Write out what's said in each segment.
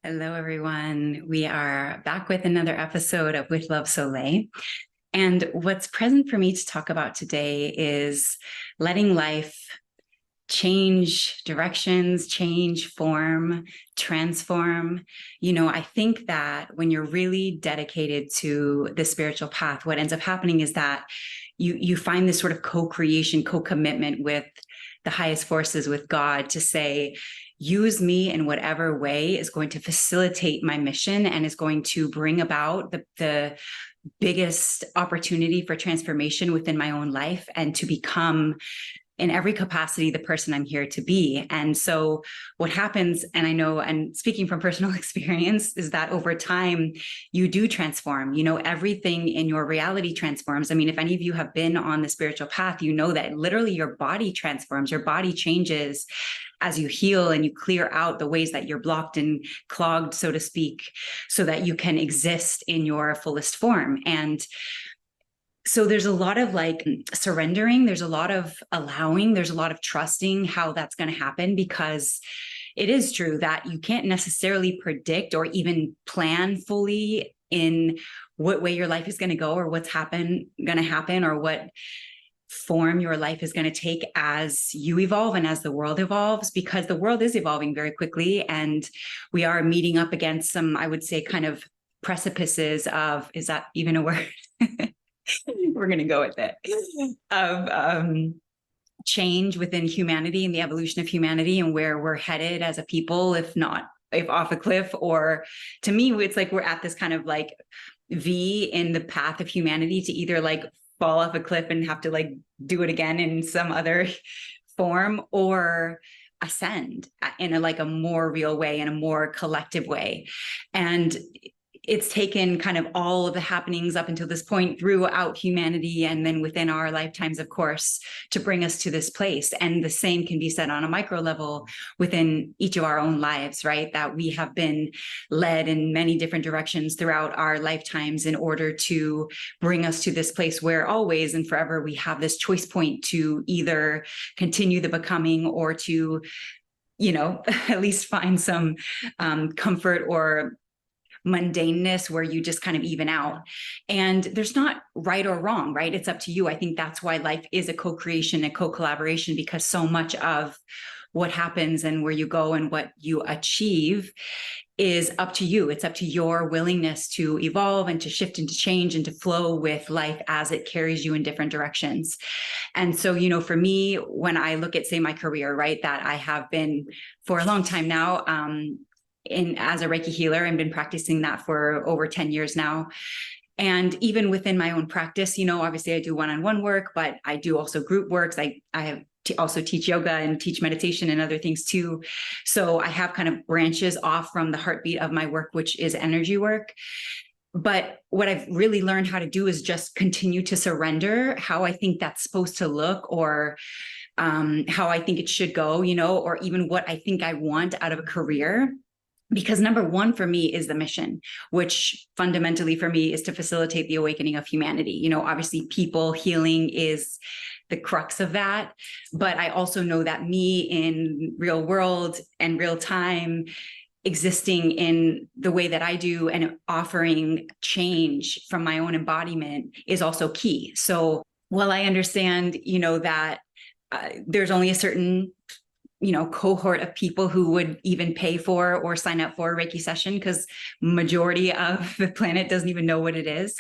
Hello, everyone. We are back with another episode of With Love Soleil. And what's present for me to talk about today is letting life change directions, change form, transform. I think that when you're really dedicated to the spiritual path, what ends up happening is that you find this sort of co-creation, co-commitment with the highest forces, with God, to say, use me in whatever way is going to facilitate my mission and is going to bring about the biggest opportunity for transformation within my own life, and to become in every capacity the person I'm here to be. And so what happens, and I know, and speaking from personal experience, is that over time you do transform. Everything in your reality transforms. I mean, if any of you have been on the spiritual path, you know that literally your body transforms, your body changes as you heal and you clear out the ways that you're blocked and clogged, so to speak, so that you can exist in your fullest form. And so there's a lot of surrendering, there's a lot of allowing, there's a lot of trusting how that's going to happen, because it is true that you can't necessarily predict or even plan fully in what way your life is going to go, or what's going to happen, or what form your life is going to take as you evolve and as the world evolves, because the world is evolving very quickly. And we are meeting up against some, I would say, kind of precipices of, is that even a word? We're going to go with it, of change within humanity and the evolution of humanity and where we're headed as a people, if off a cliff. Or to me, it's like we're at this kind of like V in the path of humanity, to either fall off a cliff and have to do it again in some other form, or ascend in a more real way, in a more collective way. And it's taken kind of all of the happenings up until this point throughout humanity, and then within our lifetimes, of course, to bring us to this place. And the same can be said on a micro level within each of our own lives, right? That we have been led in many different directions throughout our lifetimes in order to bring us to this place where always and forever we have this choice point to either continue the becoming, or to, at least find some comfort or mundaneness where you just kind of even out. And there's not right or wrong, right? It's up to you. I think that's why life is a co-creation, a co-collaboration, because so much of what happens and where you go and what you achieve is up to you. It's up to your willingness to evolve and to shift and to change and to flow with life as it carries you in different directions. And so, for me, when I look at, say, my career, right, that I have been for a long time now, as a Reiki healer, and been practicing that for over 10 years now. And even within my own practice, obviously I do one-on-one work, but I do also group works. I also teach yoga and teach meditation and other things too. So I have kind of branches off from the heartbeat of my work, which is energy work. But what I've really learned how to do is just continue to surrender how I think that's supposed to look, or how I think it should go, or even what I think I want out of a career. Because number one for me is the mission, which fundamentally for me is to facilitate the awakening of humanity. Obviously people healing is the crux of that. But I also know that me in real world and real time, existing in the way that I do and offering change from my own embodiment is also key. So while I understand, that there's only a certain cohort of people who would even pay for or sign up for a Reiki session, because majority of the planet doesn't even know what it is.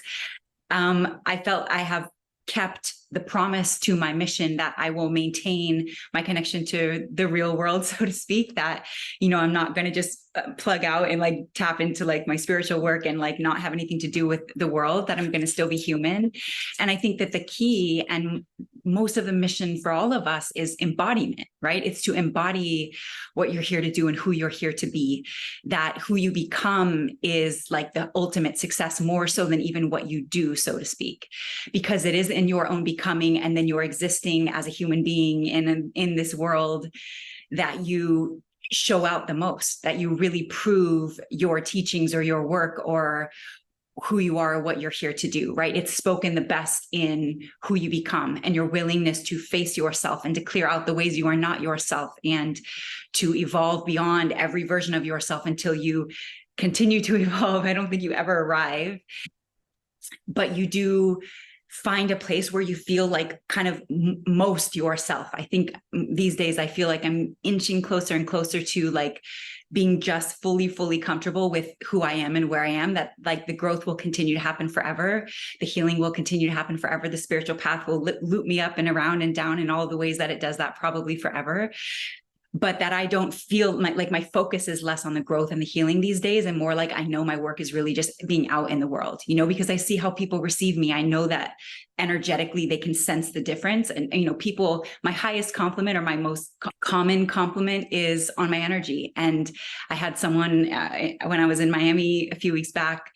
I felt I have kept the promise to my mission that I will maintain my connection to the real world, so to speak, that, I'm not going to just plug out and tap into my spiritual work and not have anything to do with the world, that I'm going to still be human. And I think that the key and most of the mission for all of us is embodiment, right? It's to embody what you're here to do and who you're here to be. That who you become is the ultimate success, more so than even what you do, so to speak, because it is in your own becoming and then you're existing as a human being in this world that you show out the most, that you really prove your teachings or your work or who you are, what you're here to do, right? It's spoken the best in who you become and your willingness to face yourself and to clear out the ways you are not yourself and to evolve beyond every version of yourself until you continue to evolve. I don't think you ever arrive, but you do find a place where you feel like kind of most yourself. I think these days I feel like I'm inching closer and closer to like being just fully comfortable with who I am and where I am, that like the growth will continue to happen forever. The healing will continue to happen forever. The spiritual path will loop me up and around and down in all the ways that it does that probably forever. But that I don't feel like my focus is less on the growth and the healing these days and more like I know my work is really just being out in the world, you know, because I see how people receive me. I know that energetically they can sense the difference. And, you know, people, my highest compliment or my most common compliment is on my energy. And I had someone when I was in Miami a few weeks back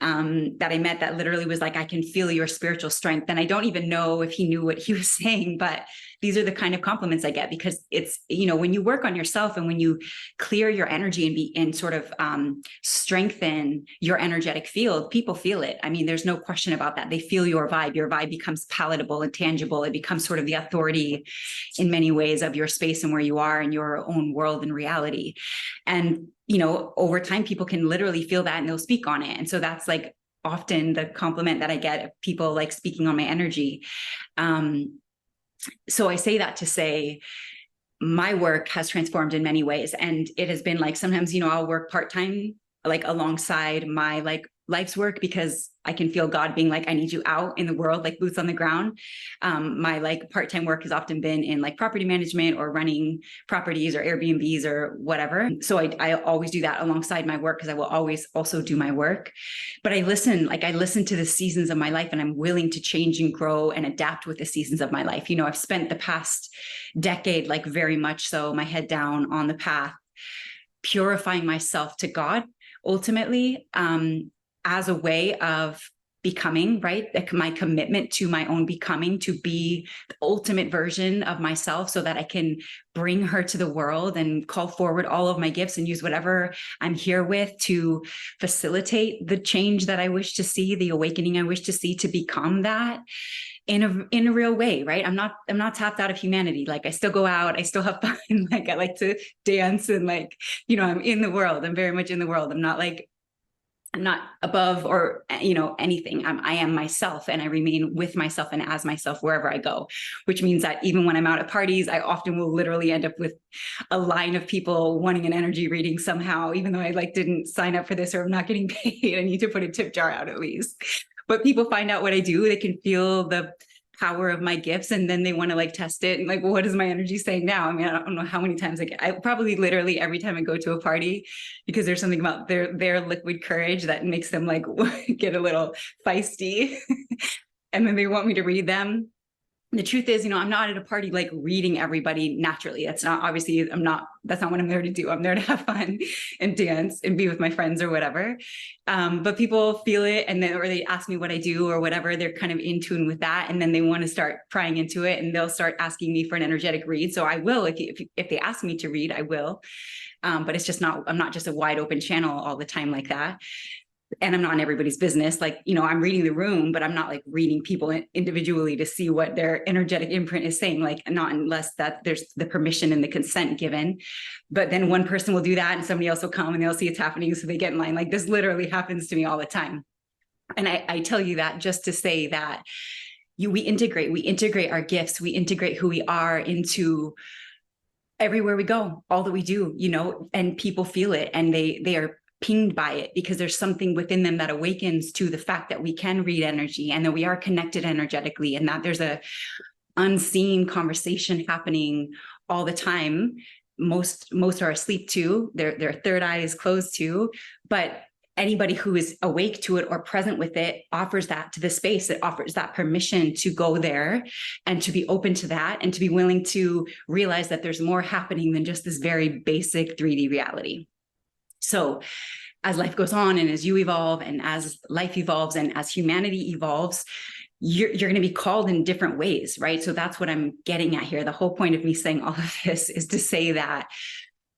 that I met that literally was like, I can feel your spiritual strength. And I don't even know if he knew what he was saying, but these are the kind of compliments I get because it's, you know, when you work on yourself and when you clear your energy and sort of strengthen your energetic field, people feel it. I mean, there's no question about that. They feel your vibe. Your vibe becomes palatable and tangible. It becomes sort of the authority in many ways of your space and where you are in your own world and reality. And, you know, over time, people can literally feel that and they'll speak on it. And so that's like often the compliment that I get of people like speaking on my energy. So I say that to say my work has transformed in many ways. And it has been like, sometimes, you know, I'll work part-time, like alongside my like life's work because I can feel God being like, I need you out in the world, like boots on the ground. My like part-time work has often been in like property management or running properties or Airbnbs or whatever. So I always do that alongside my work because I will always also do my work. But I listen to the seasons of my life and I'm willing to change and grow and adapt with the seasons of my life. You know, I've spent the past decade, like very much so, my head down on the path, purifying myself to God ultimately, as a way of becoming, right? Like my commitment to my own becoming, to be the ultimate version of myself so that I can bring her to the world and call forward all of my gifts and use whatever I'm here with to facilitate the change that I wish to see, the awakening I wish to see, to become that in a real way, right? I'm not tapped out of humanity. Like I still go out, I still have fun. Like I like to dance and like, you know, I'm in the world. I'm very much in the world. I'm not above or, you know, anything. I am myself and I remain with myself and as myself wherever I go, which means that even when I'm out at parties, I often will literally end up with a line of people wanting an energy reading somehow, even though I like didn't sign up for this or I'm not getting paid. I need to put a tip jar out at least. But people find out what I do. They can feel the power of my gifts and then they want to like test it and like, well, what is my energy saying now? I mean, I don't know how many times I probably literally every time I go to a party, because there's something about their liquid courage that makes them like get a little feisty and then they want me to read them. The truth is, you know, I'm not at a party like reading everybody naturally. That's not obviously, that's not what I'm there to do. I'm there to have fun and dance and be with my friends or whatever. But people feel it and then, or they ask me what I do or whatever, they're kind of in tune with that. And then they want to start prying into it and they'll start asking me for an energetic read. So I will, if they ask me to read, I will. But it's just I'm not just a wide open channel all the time like that. And I'm not in everybody's business. Like, you know, I'm reading the room, but I'm not like reading people individually to see what their energetic imprint is saying, like not unless that there's the permission and the consent given. But then one person will do that and somebody else will come and they'll see it's happening. So they get in line. Like this literally happens to me all the time. And I tell you that just to say that we integrate our gifts, we integrate who we are into everywhere we go, all that we do, you know, and people feel it and they are pinged by it because there's something within them that awakens to the fact that we can read energy and that we are connected energetically and that there's a unseen conversation happening all the time. Most are asleep too. Their third eye is closed too, but anybody who is awake to it or present with it offers that to the space. It offers that permission to go there and to be open to that and to be willing to realize that there's more happening than just this very basic 3D reality. So as life goes on and as you evolve and as life evolves and as humanity evolves, you're going to be called in different ways, right? So that's what I'm getting at here. The whole point of me saying all of this is to say that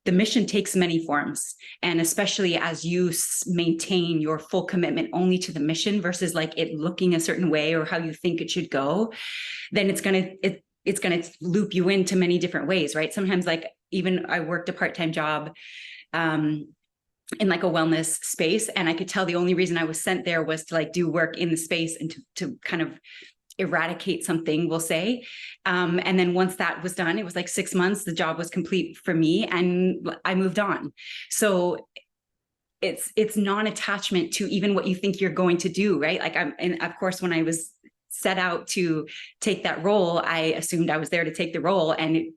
the mission takes many forms. And especially as you maintain your full commitment only to the mission versus like it looking a certain way or how you think it should go, then it's going to loop you into many different ways, right? Sometimes, like, even I worked a part-time job in like a wellness space, and I could tell the only reason I was sent there was to like do work in the space and to kind of eradicate something, we'll say. And then once that was done, it was like 6 months, the job was complete for me and I moved on. So it's non-attachment to even what you think you're going to do, right? Like and of course, when I was set out to take that role, I assumed I was there to take the role, and it,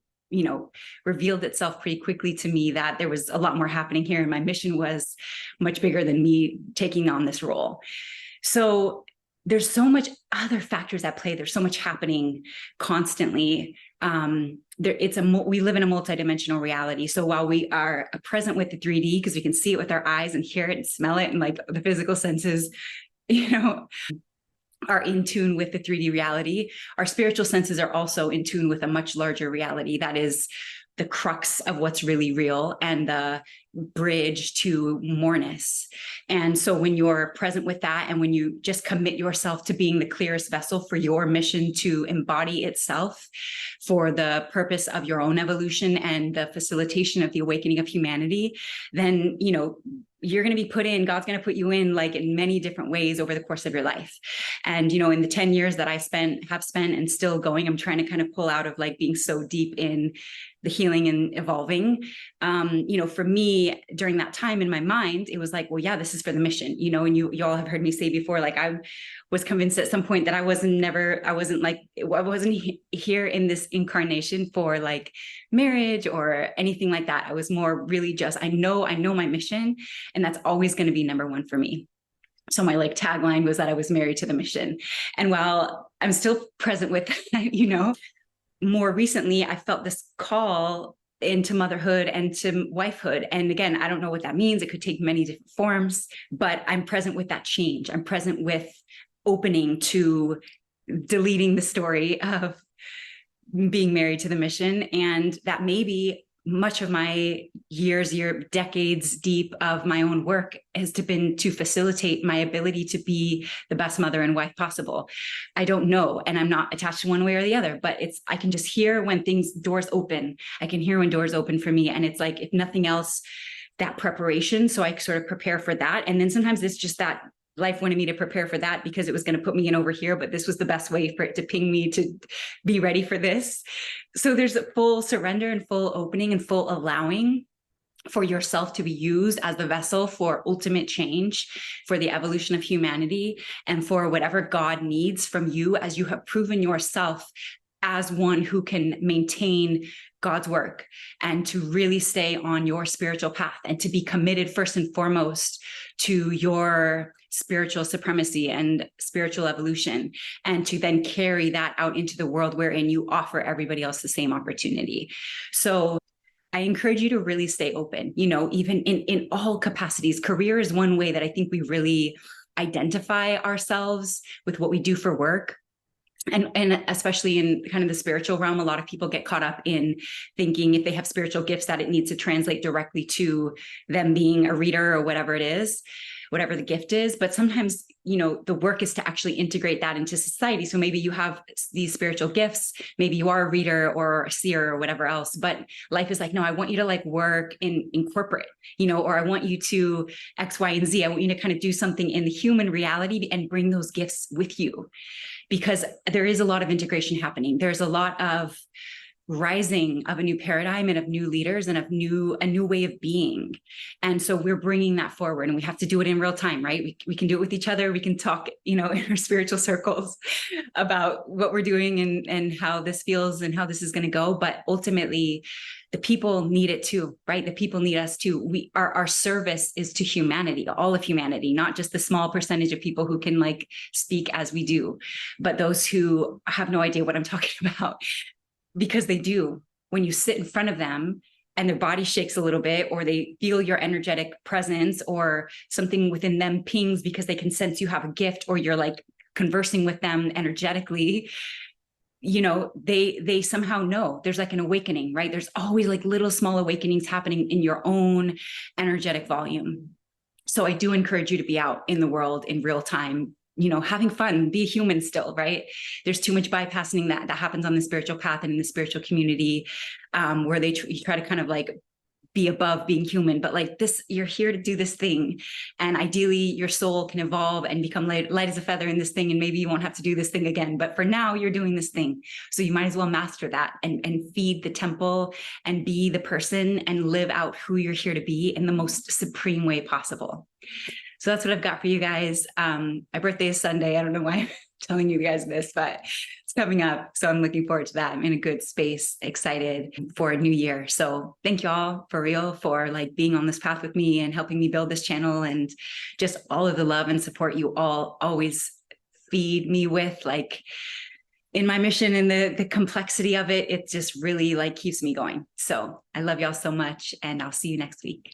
revealed itself pretty quickly to me that there was a lot more happening here, and my mission was much bigger than me taking on this role. So there's so much other factors at play. There's so much happening constantly. We live in a multidimensional reality. So while we are present with the 3D, because we can see it with our eyes and hear it and smell it, and like the physical senses, are in tune with the 3D reality, our spiritual senses are also in tune with a much larger reality that is the crux of what's really real and the bridge to moreness. And so when you're present with that, and when you just commit yourself to being the clearest vessel for your mission to embody itself for the purpose of your own evolution and the facilitation of the awakening of humanity, then, you're going to be put in, God's going to put you in like in many different ways over the course of your life. And, in the 10 years that I have spent and still going, I'm trying to kind of pull out of like being so deep in the healing and evolving. For me, during that time in my mind, it was like, well, yeah, this is for the mission, and you all have heard me say before, like I was convinced at some point that I wasn't here in this incarnation for like marriage or anything like that. I was more really just, I know my mission, and that's always going to be number one for me. So my like tagline was that I was married to the mission. And while I'm still present with, more recently, I felt this call into motherhood and to wifehood. And again, I don't know what that means. It could take many different forms, but I'm present with that change. I'm present with opening to deleting the story of being married to the mission. And that maybe much of my decades deep of my own work has been to facilitate my ability to be the best mother and wife possible. I don't know, and I'm not attached to one way or the other, but I can just hear when doors open. I can hear when doors open for me. And it's like, if nothing else, that preparation. So I sort of prepare for that. And then sometimes it's just that life wanted me to prepare for that because it was going to put me in over here, but this was the best way for it to ping me to be ready for this. So there's a full surrender and full opening and full allowing for yourself to be used as the vessel for ultimate change, for the evolution of humanity, and for whatever God needs from you, as you have proven yourself as one who can maintain God's work and to really stay on your spiritual path and to be committed first and foremost to your spiritual supremacy and spiritual evolution, and to then carry that out into the world wherein you offer everybody else the same opportunity. So I encourage you to really stay open, even in all capacities. Career is one way that I think we really identify ourselves with what we do for work. And especially in kind of the spiritual realm, a lot of people get caught up in thinking if they have spiritual gifts that it needs to translate directly to them being a reader or whatever it is, whatever the gift is. But sometimes, the work is to actually integrate that into society. So maybe you have these spiritual gifts, maybe you are a reader or a seer or whatever else, but life is like, no, I want you to like work in corporate, or I want you to X, Y, and Z. I want you to kind of do something in the human reality and bring those gifts with you. Because there is a lot of integration happening. There's a lot of rising of a new paradigm and of new leaders and of a new way of being. And so we're bringing that forward, and we have to do it in real time, right? We can do it with each other. We can talk, in our spiritual circles about what we're doing and how this feels and how this is going to go. But ultimately, the people need it too, right? The people need us too. Our service is to humanity, all of humanity, not just the small percentage of people who can like speak as we do, but those who have no idea what I'm talking about, because they do. When you sit in front of them and their body shakes a little bit, or they feel your energetic presence, or something within them pings because they can sense you have a gift, or you're like conversing with them energetically, they somehow know there's like an awakening, right? There's always like little small awakenings happening in your own energetic volume. So I do encourage you to be out in the world in real time, having fun, be a human still, right? There's too much bypassing that happens on the spiritual path and in the spiritual community, where they try to kind of like be above being human, but like this, you're here to do this thing. And ideally your soul can evolve and become light as a feather in this thing. And maybe you won't have to do this thing again, but for now you're doing this thing. So you might as well master that and feed the temple and be the person and live out who you're here to be in the most supreme way possible. So that's what I've got for you guys. My birthday is Sunday. I don't know why I'm telling you guys this, but it's coming up. So I'm looking forward to that. I'm in a good space, excited for a new year. So thank you all for real for like being on this path with me and helping me build this channel, and just all of the love and support you all always feed me with, like in my mission and the complexity of it. It just really like keeps me going. So I love y'all so much, and I'll see you next week.